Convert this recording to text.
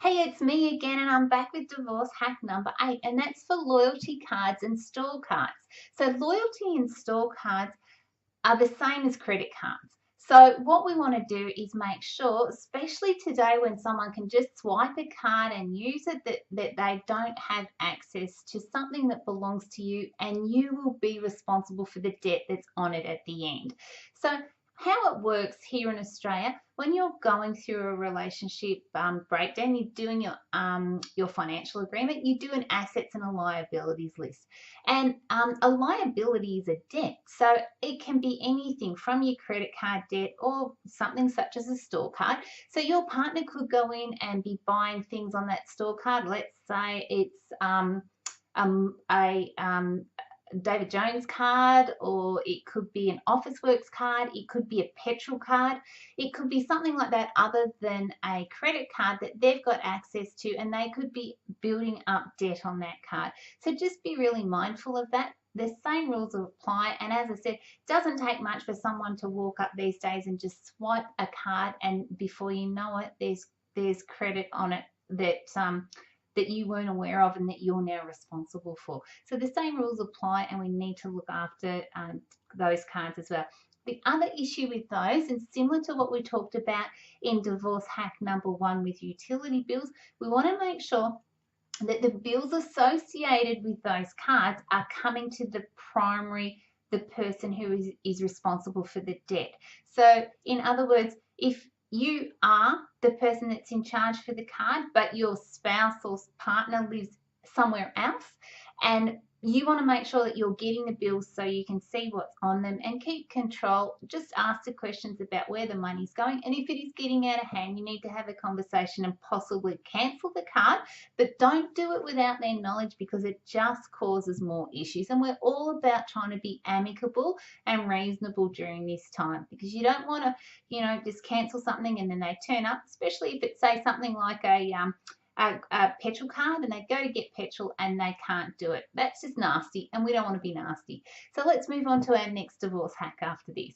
Hey, it's me again, and I'm back with divorce hack number 8, and that's for loyalty cards and store cards. So, loyalty and store cards are the same as credit cards. So, what we want to do is make sure, especially today when someone can just swipe a card and use it, that they don't have access to something that belongs to you, and you will be responsible for the debt that's on it at the end. So, how it works here in Australia, when you're going through a relationship breakdown, you're doing your financial agreement, you do an assets and a liabilities list. And a liability is a debt. So it can be anything from your credit card debt or something such as a store card. So your partner could go in and be buying things on that store card. Let's say it's a David Jones card, or it could be an Officeworks card, it could be a petrol card, it could be something like that other than a credit card that they've got access to, and they could be building up debt on that card. So just be really mindful of that. The same rules apply, and as I said, it doesn't take much for someone to walk up these days and just swipe a card, and before you know it, there's credit on it that you weren't aware of and that you're now responsible for. So the same rules apply, and we need to look after those cards as well. The other issue with those, and similar to what we talked about in divorce hack number 1 with utility bills, we want to make sure that the bills associated with those cards are coming to the person who is responsible for the debt. So in other words, if you are the person that's in charge for the card, but your spouse or partner lives somewhere else, and you want to make sure that you're getting the bills so you can see what's on them and keep control. Just ask the questions about where the money's going. And if it is getting out of hand, you need to have a conversation and possibly cancel the card, but don't do it without their knowledge, because it just causes more issues. And we're all about trying to be amicable and reasonable during this time, because you don't want to, just cancel something and then they turn up, especially if it's, say, something like a petrol card, and they go to get petrol and they can't do it. That's just nasty, and we don't want to be nasty. So let's move on to our next divorce hack after this.